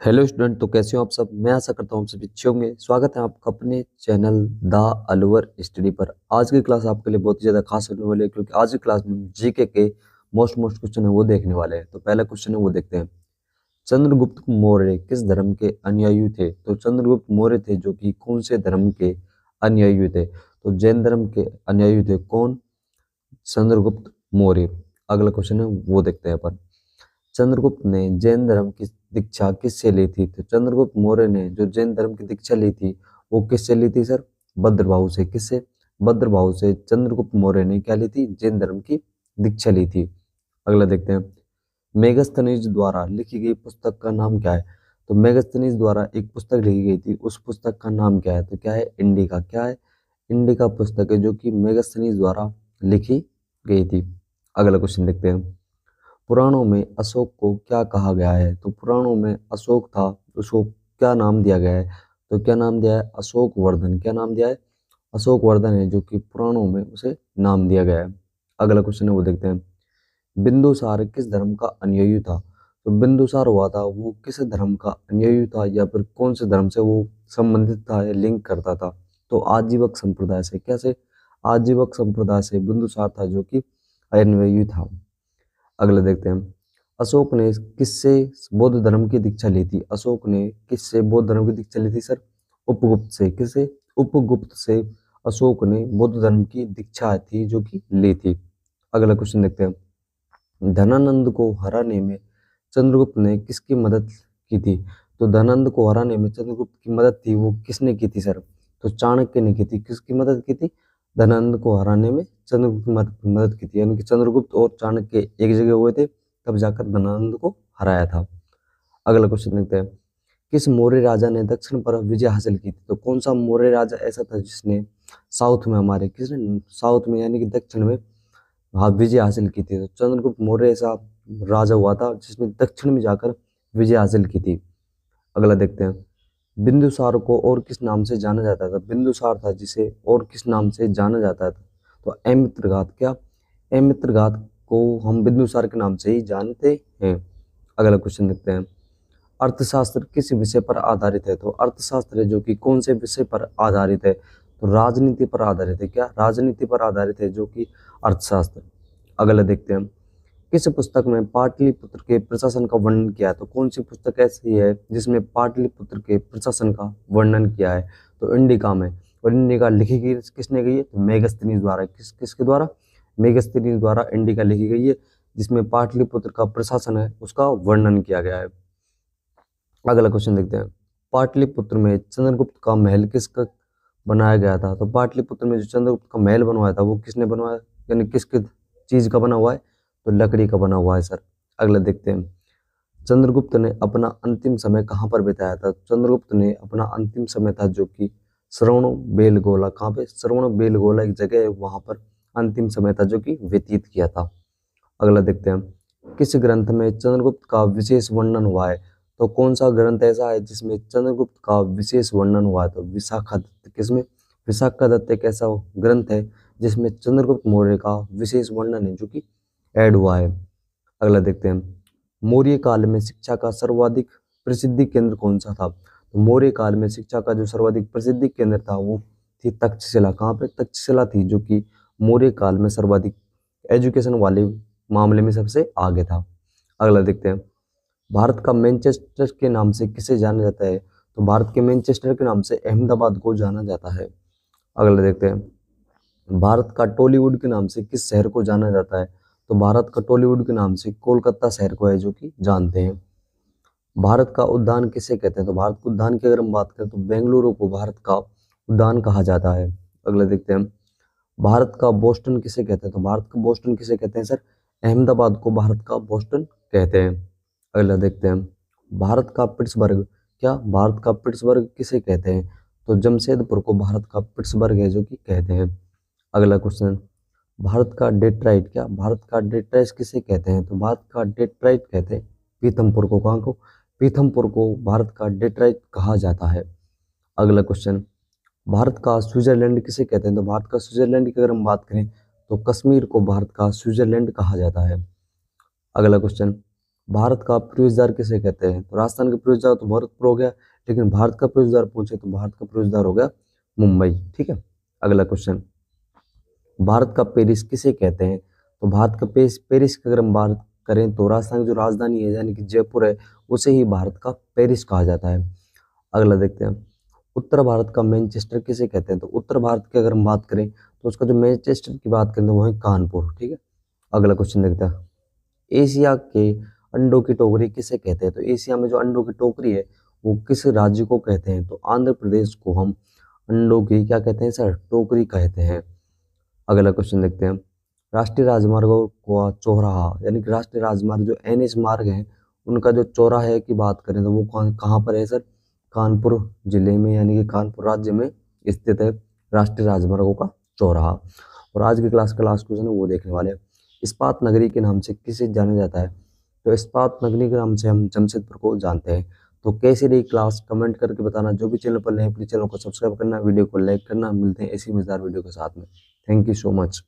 Hello student, तो कैसे हो आप सब। मैं आशा करता हूँ आप सभी अच्छे होंगे। स्वागत है आपका अपने चैनल द अलवर स्टडी पर। आज की क्लास आपके लिए बहुत ही ज़्यादा खास होने वाली है, क्योंकि आज की क्लास में जीके के मोस्ट क्वेश्चन है वो देखने वाले हैं। तो पहला क्वेश्चन है वो देखते हैं। चंद्रगुप्त मौर्य किस धर्म के अनुयायी थे? तो चंद्रगुप्त मौर्य थे जो कि कौन से धर्म के अनुयायी थे? तो जैन धर्म के अनुयायी थे। कौन? चंद्रगुप्त मौर्य। अगला क्वेश्चन है वो देखते हैं अपन। चंद्रगुप्त ने जैन धर्म की दीक्षा किससे ली थी? तो चंद्रगुप्त मौर्य ने जो जैन धर्म की दीक्षा ली थी वो किससे ली थी सर? भद्रभाव से। किससे? भद्रभाव से चंद्रगुप्त मौर्य ने क्या ली थी? जैन धर्म की दीक्षा ली थी। अगला देखते हैं। मेगास्थनीज द्वारा लिखी गई पुस्तक का नाम क्या है? तो मेगास्थनीज द्वारा एक पुस्तक लिखी गई थी, उस पुस्तक का नाम क्या है? तो क्या है? इंडिका। क्या है? इंडिका पुस्तक है जो कि मेगास्थनीज द्वारा लिखी गई थी। अगला क्वेश्चन देखते हैं। पुराणों में अशोक को क्या कहा गया है? तो पुराणों में अशोक था, उसको क्या नाम दिया गया है? तो क्या नाम दिया है? अशोक वर्धन। क्या नाम दिया है? अशोक वर्धन है जो कि पुराणों में उसे नाम दिया गया है। अगला क्वेश्चन है वो देखते हैं। बिंदुसार किस धर्म का अनुयायी था? तो बिंदुसार हुआ था वो किस धर्म का अनुयायी था, या फिर कौन से धर्म से वो संबंधित था या लिंक करता था? तो आजीवक संप्रदाय से। कैसे? आजीवक संप्रदाय से बिंदुसार था जो कि अनुयायी था। अगला देखते हैं। अशोक ने किससे बौद्ध धर्म की दीक्षा ली थी? अशोक ने किससे बौद्ध धर्म की दीक्षा ली थी सर? उपगुप्त से। किससे? उपगुप्त से अशोक ने बौद्ध धर्म की दीक्षा थी जो कि ली थी। अगला क्वेश्चन देखते हैं। धनानंद को हराने में चंद्रगुप्त ने किसकी मदद की थी? तो धनानंद को हराने में चंद्रगुप्त की मदद थी वो किसने की थी सर? तो चाणक्य ने की थी। किसकी मदद की थी? धनानंद को हराने में चंद्रगुप्त की मदद की थी। यानी कि चंद्रगुप्त और चाणक्य एक जगह हुए थे, तब जाकर धनानंद को हराया था। अगला क्वेश्चन देखते हैं। किस मौर्य राजा ने दक्षिण पर विजय हासिल की थी? तो कौन सा मौर्य राजा ऐसा था जिसने साउथ में, हमारे किसने साउथ में यानी कि दक्षिण में विजय हासिल की थी? तो चंद्रगुप्त मौर्य ऐसा राजा हुआ था जिसने दक्षिण में जाकर विजय हासिल की थी। अगला देखते हैं। बिंदुसार को और किस नाम से जाना जाता था? बिंदुसार था जिसे और किस नाम से जाना जाता था? तो अमित्रघात। क्या? अमित्रघात को हम बिंदुसार के नाम से ही जानते हैं। अगला क्वेश्चन देखते हैं। अर्थशास्त्र किस विषय पर आधारित है? तो अर्थशास्त्र है जो कि कौन से विषय पर आधारित है? तो राजनीति पर आधारित है। क्या? राजनीति पर आधारित है जो कि अर्थशास्त्र। अगला देखते हैं। किस पुस्तक में पाटलिपुत्र के प्रशासन का वर्णन किया है? तो कौन सी पुस्तक ऐसी है जिसमें पाटलिपुत्र के प्रशासन का वर्णन किया है? तो इंडिका में। और इंडिका लिखी गई किसने गई है? तो मेगास्थनीज द्वारा। किसके द्वारा? मेगास्थनीज द्वारा इंडिका लिखी गई है, जिसमें पाटलिपुत्र का प्रशासन है उसका वर्णन किया गया है। अगला क्वेश्चन देखते हैं। पाटलिपुत्र में चंद्रगुप्त का महल किसका बनाया गया था? तो पाटलिपुत्र में जो चंद्रगुप्त का महल बनवाया था वो किसने बनवाया, यानी किसके चीज का बना हुआ है? तो लकड़ी का बना हुआ है सर। अगला देखते हैं। चंद्रगुप्त ने अपना अंतिम समय कहाँ पर बिताया था? चंद्रगुप्त ने अपना अंतिम समय था जो कि श्रवण बेलगोला। कहाँ पे? श्रवण बेलगोला एक जगह है, वहां पर अंतिम समय था जो कि व्यतीत किया था। अगला देखते हैं। किस ग्रंथ में चंद्रगुप्त का विशेष वर्णन हुआ है? तो कौन सा ग्रंथ ऐसा है जिसमें चंद्रगुप्त का विशेष वर्णन हुआ है? तो विशाखा दत्त। किसमें? विशाखा दत्त एक ऐसा ग्रंथ है जिसमें चंद्रगुप्त मौर्य का विशेष वर्णन है जो कि ऐड हुआ है। अगला देखते हैं। मौर्य काल में शिक्षा का सर्वाधिक प्रसिद्धि केंद्र कौन सा था? तो मौर्य काल में शिक्षा का जो सर्वाधिक प्रसिद्धि केंद्र था वो थी तक्षशिला। कहाँ पे? तक्षशिला थी जो कि मौर्य काल में सर्वाधिक एजुकेशन वाले मामले में सबसे आगे था। अगला देखते हैं। भारत का मैनचेस्टर के नाम से किसे जाना जाता है? तो भारत के मैनचेस्टर के नाम से अहमदाबाद को जाना जाता है। अगला देखते हैं। भारत का टॉलीवुड के नाम से किस शहर को जाना जाता है? तो भारत का टॉलीवुड के नाम से कोलकाता शहर को है जो कि जानते हैं। भारत का उद्यान किसे कहते हैं? तो भारत के उद्यान की अगर हम बात करें तो बेंगलुरु को भारत का उद्यान कहा जाता है। अगला देखते हैं। भारत का बोस्टन किसे कहते हैं? तो भारत का बोस्टन किसे कहते हैं सर? अहमदाबाद को भारत का बोस्टन कहते हैं। अगला देखते हैं। भारत का पिट्सबर्ग। क्या? भारत का पिट्सबर्ग किसे कहते हैं? तो जमशेदपुर को भारत का पिट्सबर्ग है जो कि कहते हैं। अगला क्वेश्चन। भारत का डेट्राइट। क्या? भारत का डेट्राइट किसे कहते हैं? तो भारत का डेट्राइट कहते हैं पीथमपुर को। कहाँ को? पीथमपुर को भारत का डेट्राइट कहा जाता है। अगला क्वेश्चन। भारत का स्विट्जरलैंड किसे कहते हैं? तो भारत का स्विट्जरलैंड की अगर हम बात करें तो कश्मीर को भारत का स्विट्जरलैंड कहा जाता है। अगला क्वेश्चन। भारत का प्रवेशद्वार किसे कहते हैं? तो राजस्थान का प्रवेशद्वार तो भरतपुर हो गया, लेकिन भारत का प्रवेशद्वार पूछे तो भारत का प्रवेशद्वार हो गया मुंबई। ठीक है, अगला क्वेश्चन, भारत का पेरिस किसे कहते हैं? तो भारत का पेरिस की अगर हम बात करें तो राजस्थान की जो राजधानी है यानी कि जयपुर है, उसे ही भारत का पेरिस कहा जाता है। अगला देखते हैं, उत्तर भारत का मैनचेस्टर किसे कहते हैं? तो उत्तर भारत की अगर हम बात करें तो उसका जो मैनचेस्टर की बात करें तो वो है कानपुर। ठीक है, अगला क्वेश्चन देखते हैं, एशिया के अंडों की टोकरी किसे कहते हैं? तो एशिया में जो अंडों की टोकरी है वो किस राज्य को कहते हैं? तो आंध्र प्रदेश को हम अंडों की क्या कहते हैं सर? टोकरी कहते हैं। अगला क्वेश्चन देखते हैं, राष्ट्रीय राजमार्गों का चौराहा यानी कि राष्ट्रीय राजमार्ग जो NH मार्ग है उनका जो चौराहे की बात करें तो वो कहाँ पर है सर? कानपुर जिले में यानी कि कानपुर राज्य में स्थित है राष्ट्रीय राजमार्गों का चौराहा। और आज की क्लास का लास्ट क्वेश्चन है वो देखने वाले हैं, इस्पात नगरी के नाम से किसे जाना जाता है? तो इस्पात नगरी के नाम से हम जमशेदपुर को जानते हैं। तो कैसी रही क्लास कमेंट करके बताना, जो भी चैनल पर नए प्लीज चैनल को सब्सक्राइब करना, वीडियो को लाइक करना। मिलते हैं ऐसी मजेदार वीडियो के साथ में। Thank you so much.